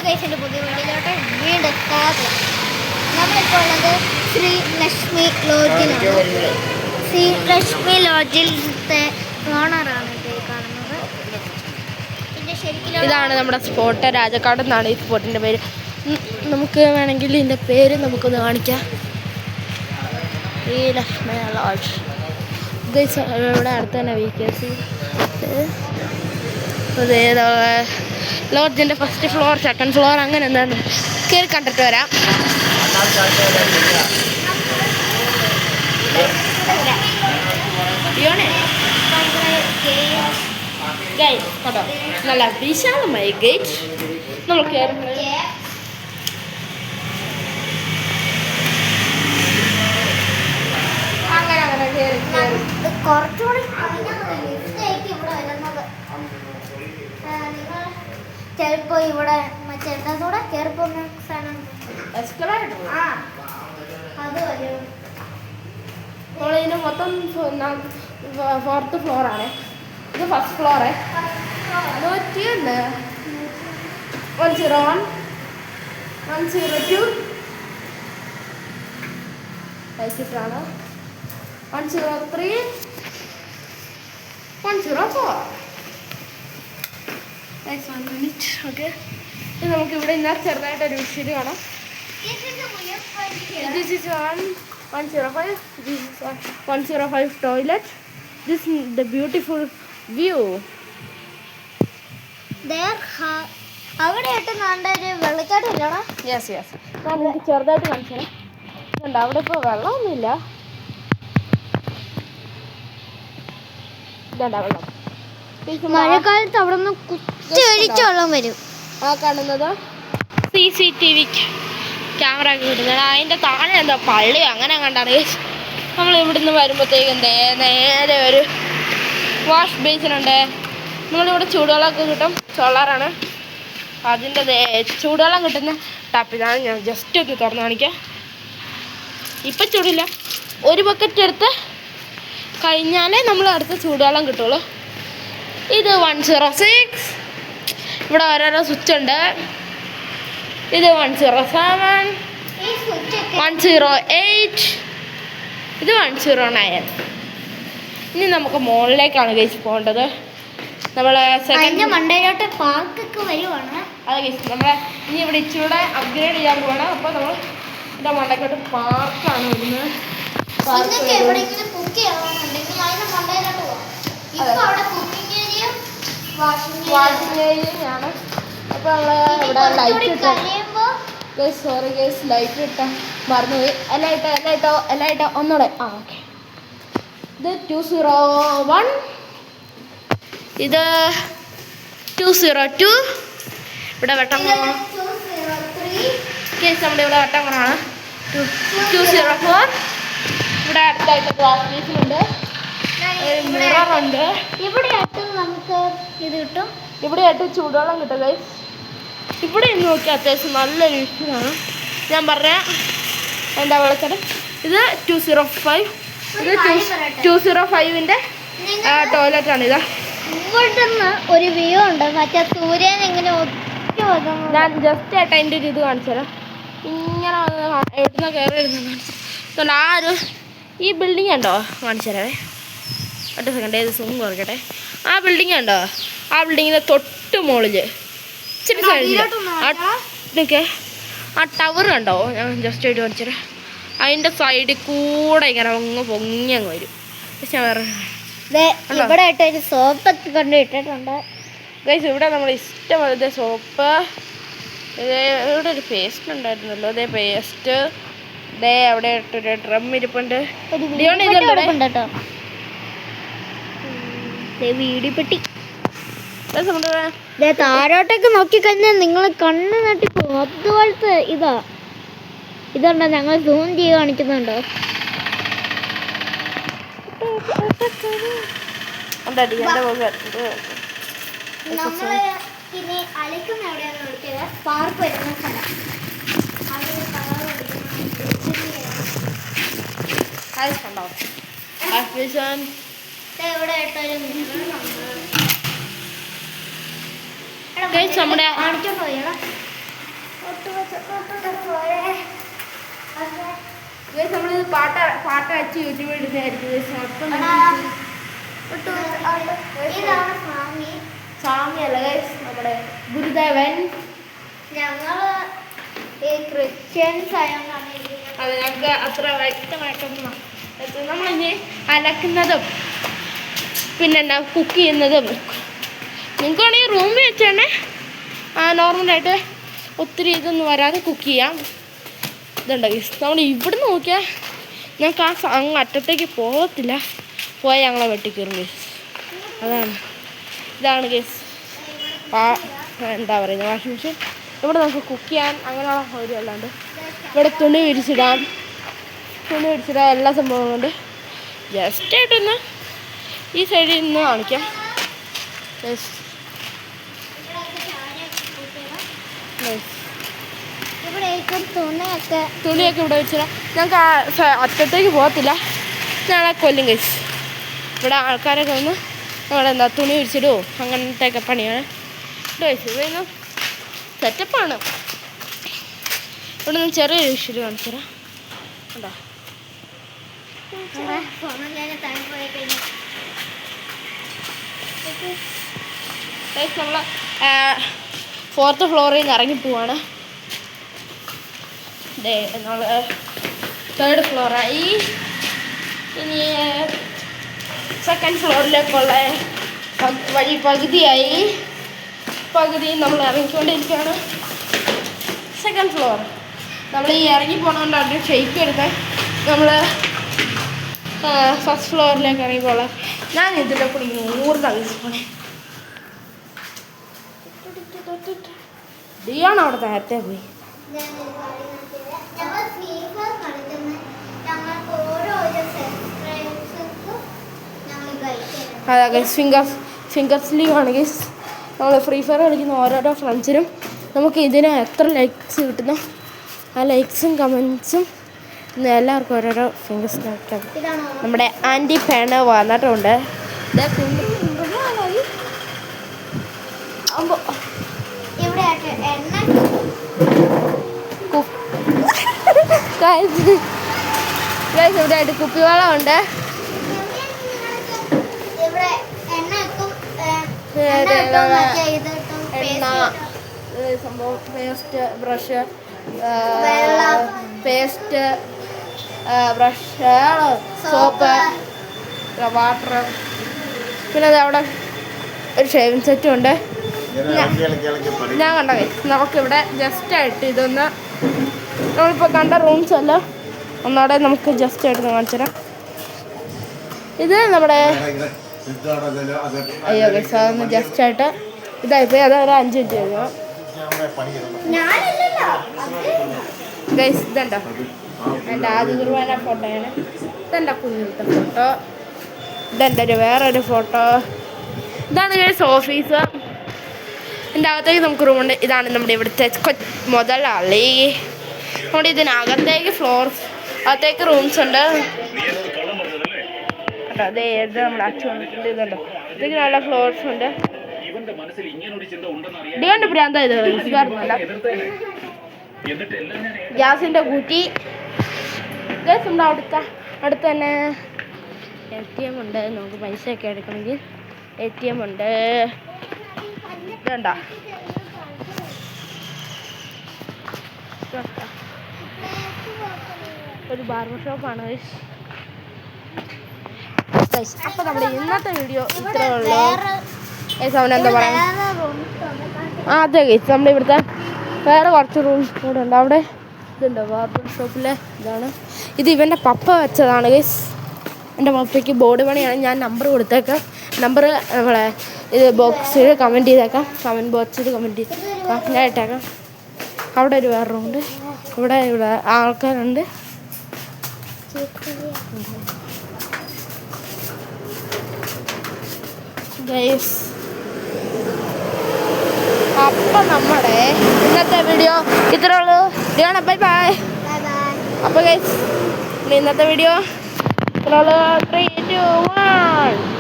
കേസിൻ്റെ പുതിയ വീട്ടിലോട്ട് വീണ്ടും സ്വാഗതം. നമ്മളിപ്പോൾ ഉള്ളത് ശ്രീ ലക്ഷ്മി ലോഡ്ജിലാണ്. ശ്രീ ലക്ഷ്മി ലോഡ്ജിലത്തെ ഓണറാണ് ഇത് കാണുന്നത്. പിന്നെ ശരിക്കും ഇതാണ് നമ്മുടെ സ്പോട്ട്. രാജക്കാട് എന്നാണ് ഈ സ്പോട്ടിൻ്റെ പേര്. നമുക്ക് വേണമെങ്കിൽ ഇതിൻ്റെ പേര് നമുക്കൊന്ന് കാണിക്കാം. ശ്രീ ലക്ഷ്മി ലോഡ്ജ്. ഇവിടെ അടുത്ത് തന്നെ VKC. ലോഡ്ജിൻ്റെ ഫസ്റ്റ് ഫ്ലോർ, സെക്കൻഡ് ഫ്ലോർ അങ്ങനെ എന്താണ് കയറി കണ്ടിട്ട് വരാം. കേട്ടോ, നല്ല വിശാലമായി ഗേറ്റ്. നമ്മൾ കയറുന്നത് കുറച്ചുകൂടി ചിലപ്പോ ഇവിടെ മറ്റേ കൂടെ കയറി പോകുന്ന സ്ഥലം അത് വരും. ഇതിന് മൊത്തം 4th ഫ്ലോറാണ്. ഇത് ഫസ്റ്റ് ഫ്ലോറ്. 101, 101, 102 കഴിച്ചിട്ടാണ്. 103, 104. ഓക്കെ, ഇത് നമുക്ക് ഇവിടെ ഇന്നാ ചെറുതായിട്ടൊരു വിഷ്വൽ കാണാം. This is 105. This is 105 toilet. This is the beautiful view. അവിടെ ആയിട്ട് നല്ലൊരു വെള്ളച്ചാട്ടം ഇല്ലടാ. യെസ് യെസ്, ഞാൻ എനിക്ക് ചെറുതായിട്ട് കാണിച്ചു തരാം. അവിടെ ഇപ്പോൾ വെള്ളമൊന്നുമില്ല. ഇതാ വെള്ളം. മഴക്കാലത്ത് അവിടെ നിന്ന് കുത്തിയൊഴിച്ച് വെള്ളം വരും. ആ കാണുന്നത് CCTV ക്യാമറ ഒക്കെ കിട്ടുന്നത്. അതിൻ്റെ താഴെ എന്താ പള്ളി അങ്ങനെ കണ്ടാണ്. നമ്മൾ ഇവിടുന്ന് വരുമ്പോഴത്തേക്കും നേരെ ഒരു വാഷ് ബേസിനുണ്ട്. നമ്മളിവിടെ ചൂടുവെള്ളമൊക്കെ കിട്ടും. സോളാറാണ്. അതിൻ്റെ ചൂടുവെള്ളം കിട്ടുന്ന ടാപ്പിലാണ്. ഞാൻ ജസ്റ്റ് ഒന്ന് തുറന്ന് കാണിക്കാം. ഇപ്പം ചൂടില്ല. ഒരു ബക്കറ്റ് എടുത്ത് കഴിഞ്ഞാലേ നമ്മൾ അടുത്ത ചൂടുവെള്ളം കിട്ടുള്ളൂ. ഇത് 106. ഇവിടെ ഓരോരോ സ്വിച്ച് ഉണ്ട്. ഇത് 107, 108, ഇത് 109. ഇനി നമുക്ക് മുകളിലേക്കാണ് കഴിച്ച് പോകേണ്ടത്. നമ്മൾ സെക്കൻഡ് മണ്ടയിലോട്ട് പാർക്കൊക്കെ വരുവാണ്. അത് കഴിച്ച് നമ്മളെ ഇനി ഇവിടെ ഇച്ചിലൂടെ അപ്ഗ്രേഡ് ചെയ്യാൻ പോകണം. അപ്പോൾ നമ്മൾ ഇവിടെ മണ്ടയ്ക്കോട്ട് പാർക്കാണ് വരുന്നത്. വാഷിംഗ് ഏരിയയാണ്. അപ്പോൾ നമ്മൾ ഇവിടെ ലൈറ്റ് ഇട്ടോ. സോറി ഗേസ്, ലൈറ്റ് ഇട്ടാ മറന്നുപോയി. എല്ലാം ഇട്ടോ ഒന്നുകൂടെ. ഓക്കെ, ഇത് 201, ഇത് 202. ഇവിടെ വെട്ടം കേസ് നമ്മുടെ ഇവിടെ വെട്ടം കുറവാണ്. 204. ഇവിടെ അടുത്തായിട്ട് ഗ്ലാസ് പീസിലുണ്ട്. മിററുണ്ട്. ഇവിടെയായിട്ട് നമുക്ക് ഇത് കിട്ടും. ഇവിടെയായിട്ട് ചൂടുവെള്ളം കിട്ടും ഗൈസ്. ഇവിടെ നിന്ന് നോക്കിയാൽ അത്യാവശ്യം നല്ലൊരു വിഷയമാണ്. ഞാൻ പറയാം എന്താ വിളിച്ചത്. ഇത് 205. ഇത് 205ൻ്റെ ടോയ്ലറ്റാണ്. ഇതാ ഇങ്ങോട്ട് ഒരു വ്യൂ ഉണ്ട്. മറ്റേ സൂര്യൻ ഇങ്ങനെ ഞാൻ ജസ്റ്റ് ആയിട്ട് അതിൻ്റെ ഒരു ഇത് കാണിച്ചു തരാം. ഇങ്ങനെ വന്ന് എവിടുന്ന കയറി ഇരുന്ന് കാണിച്ചു. ആ ഒരു ഈ ബിൽഡിംഗ് ഉണ്ടോ കാണിച്ചു തരാവേ. ഒറ്റ സെക്കൻഡ്, ഇത് സൂം കുറയ്ക്കട്ടെ. ആ ബിൽഡിംഗ് ഉണ്ടോ? ആ ബിൽഡിങ്ങിൻ്റെ തൊട്ട് മുകളിൽ ഇച്ചിരി സൈഡിൽ ആ ടവർ കണ്ടോ? ഞാൻ ജസ്റ്റ് ആയിട്ട് കാണിച്ചു തരാം. അതിൻ്റെ സൈഡിൽ കൂടെ ഇങ്ങനെ പൊങ്ങി അങ്ങ് വരും. പക്ഷെ വേറെ ഇവിടെ ആയിട്ട് ഒരു സോപ്പൊക്കെ കൊണ്ട് ഇട്ടിട്ടുണ്ട് ഗൈസ്. ഇവിടെ നമ്മൾ ഇഷ്ടമുള്ളത് സോപ്പ്. ഇവിടെ ഒരു പേസ്റ്റ് ഉണ്ടായിരുന്നല്ലോ. അതേ പേസ്റ്റ് അവിടെ ഇട്ടൊരു ഡ്രം ഇരിപ്പുണ്ട്. വീടിപ്പെട്ടി. താരോട്ടൊക്കെ നോക്കിക്കഴിഞ്ഞാൽ നിങ്ങൾ കണ്ണ് നട്ടിപ്പോകും. അതുപോലത്തെ ഇതുണ്ടോ? ഞങ്ങൾ സൂം ചെയ്ത് കാണിക്കുന്നുണ്ടോ? പിന്നെ അലക്കുന്ന എവിടെയാണ് വിളിച്ചത്? പാർക്ക് വരുന്ന സ്ഥലം. ഇവിടെ നമ്മുടെ നമ്മളിത് പാട്ട് അയച്ച് യൂട്യൂബിൽ ഇടുന്നതായിരിക്കും. സ്വാമിയല്ല നമ്മുടെ ഗുരുദേവൻ. ഞങ്ങള് ഈ ക്രിസ്ത്യൻസ് ആയതുകൊണ്ടാണ് അത് ഞങ്ങൾക്ക് അത്ര വ്യക്തമായിട്ടൊന്നും നമ്മളിനി അലക്കുന്നതും പിന്നെ കുക്ക് ചെയ്യുന്നതും നിങ്ങൾക്ക് വേണമെങ്കിൽ റൂമിൽ വെച്ച് തന്നെ നോർമലായിട്ട് ഒത്തിരി ഇതൊന്നും വരാതെ കുക്ക് ചെയ്യാം. ഇതുണ്ട് നമ്മൾ ഇവിടുന്ന് നോക്കിയാൽ ഞങ്ങൾക്ക് അങ്ങ് അറ്റത്തേക്ക് പോകത്തില്ല. പോയാൽ ഞങ്ങളെ വെട്ടിക്കയറും ഇതാണ് കേസ് എന്താ പറയുന്നത് വാഷിംഗ് മെഷീൻ. ഇവിടെ നമുക്ക് കുക്ക് ചെയ്യാൻ അങ്ങനെയുള്ള സൗകര്യം അല്ലാണ്ട് ഇവിടെ തുണി വിരിച്ചിടാം എല്ലാ സംഭവം കൊണ്ട് ജസ്റ്റായിട്ടൊന്ന് ഈ സൈഡിൽ നിന്ന് കാണിക്കാം. തുണിയൊക്കെ ഇവിടെ വെച്ചിടാം. ഞങ്ങൾക്ക് അറ്റത്തേക്ക് പോകത്തില്ല. ഞങ്ങളെ കൊല്ലും കഴിച്ച് ഇവിടെ ആൾക്കാരൊക്കെ വന്ന് ഞങ്ങളുടെ എന്താ തുണി വിരിച്ചിടുമോ അങ്ങനത്തെയൊക്കെ പണിയാണ് കഴിച്ചു. ഇവിടെ സെറ്റപ്പാണ്. ഇവിടെ നിന്ന് ചെറിയൊരു വിഷയം കാണിച്ചു തരാം. ഉണ്ടോ നമ്മൾ 4th ഫ്ലോറിൽ നിന്ന് ഇറങ്ങിപ്പോവാണ്. നമ്മൾ 3rd ഫ്ലോറായി. ഇനി 2nd ഫ്ലോറിലേക്കുള്ള വഴി പകുതി നമ്മൾ ഇറങ്ങിക്കൊണ്ടിരിക്കുകയാണ്. 2nd ഫ്ലോർ നമ്മൾ ഈ ഇറങ്ങി പോകണോണ്ടാണ് ഷെയ്ക്ക് എടുക്കാൻ നമ്മൾ 1st ഫ്ലോറിലേക്ക് ഇറങ്ങിക്കോളാം. ഞാൻ ഇതിൻ്റെ കൂടി 100 തവണ പോണേ. ഡിയാണ് അവിടെ നേരത്തെ പോയി. അതെ ഗൈസ് ഫിംഗർ സ്ലീവ് ആണ് ഗൈസ്. നമ്മൾ ഫ്രീ ഫയർ കളിക്കുന്ന ഓരോരോ ഫ്രണ്ട്സിനും നമുക്ക് ഇതിന് എത്ര ലൈക്സ് കിട്ടുന്നു ആ ലൈക്സും കമൻസും എല്ലാവർക്കും ഓരോരോ ഫിംഗർ സ്നാപ്പ്. നമ്മുടെ ആൻറ്റി ഫാൻ വന്നിട്ടുണ്ട്. ഇവിടെയായിട്ട് കുപ്പിവെള്ളമുണ്ട്. എണ്ണ സംഭവം പേസ്റ്റ് ബ്രഷ് സോപ്പ് വാട്ടർ പിന്നെ അതവിടെ ഒരു ഷേവിങ് സെറ്റും ഉണ്ട്. ഞാൻ കണ്ട നമുക്കിവിടെ ജസ്റ്റായിട്ട് ഇതൊന്ന് നമ്മളിപ്പോൾ കണ്ട റൂംസ് അല്ല ഒന്നോടെ നമുക്ക് ജസ്റ്റായിട്ട് കാണിച്ചു തരാം. ഇത് നമ്മുടെ അയ്യോ ഗൈസ് അതൊന്ന് ജസ്റ്റായിട്ട് ഇതായിപ്പോയി. അതൊരു 5 മിനിറ്റ് കഴിയണം ഗൈസ്. ഇതുണ്ടോ എൻ്റെ ആദ്യ കുർബാന ഫോട്ടോയാണ്. ഇതെൻ്റെ കുഞ്ഞിലത്തെ ഫോട്ടോ. ഇതെൻ്റെ വേറൊരു ഫോട്ടോ. ഇതാണ് ഗൈസ് ഓഫീസ്. എൻ്റെ അകത്തേക്ക് നമുക്ക് റൂമുണ്ട്. ഇതാണ് നമ്മുടെ ഇവിടുത്തെ മുതലാളി. നമ്മുടെ ഇതിനകത്തേക്ക് അകത്തേക്ക് റൂംസ് ഉണ്ട്. അതെ നമ്മുടെ അച്ഛൻ വന്നിട്ടുണ്ട്. ഇതുണ്ടോ ഇതൊക്കെ നല്ല ഫ്ലോർസ് ഉണ്ട്. ഡിയോന്റെ പ്രാന്ത ഇത് ഗ്യാസിൻ്റെ കൂട്ടി. നമ്മുടെ അടുത്ത് തന്നെ ATM ഉണ്ട്. നമുക്ക് പൈസയൊക്കെ എടുക്കണമെങ്കിൽ ATM ഉണ്ട്. ഇതുണ്ടോ ഒരു ബാർബർ ഷോപ്പാണ്. അപ്പോൾ നമ്മുടെ ഇന്നത്തെ വീഡിയോ ഇത്രേ ഉള്ളൂ. എന്താ പറയുക അതെ ഗൈസ് നമ്മുടെ ഇവിടുത്തെ വേറെ കുറച്ച് റൂംസ് കൂടെ ഉണ്ട്. അവിടെ ഇതുണ്ടോ ബാർബർ ഷോപ്പിലെ ഇതാണ്. ഇത് ഇവൻ്റെ പപ്പ വെച്ചതാണ് ഗൈസ്. എൻ്റെ പപ്പയ്ക്ക് ബോർഡ് പണിയാണ്. ഞാൻ നമ്പർ കൊടുത്തേക്കാം. നമ്പർ നമ്മളെ ഇത് ബോക്സിൽ കമൻറ്റ് ചെയ്തേക്കാം. കമൻറ്റ് ബോക്സിൽ കമൻറ്റ് ചെയ്തേക്കാം. ഞാൻ ഇട്ടേക്കാം. അവിടെ ഒരു വേറെ റൂമുണ്ട്. ഇവിടെ ആൾക്കാരുണ്ട്. ഗൈസ് അപ്പം നമ്മുടെ ഇന്നത്തെ വീഡിയോ ഇത്രേ ഉള്ളൂ. Bye bye. അപ്പോൾ ഗൈസ് ഇന്നത്തെ വീഡിയോ ഇത്രേ ഉള്ളൂ. 3, 2, 1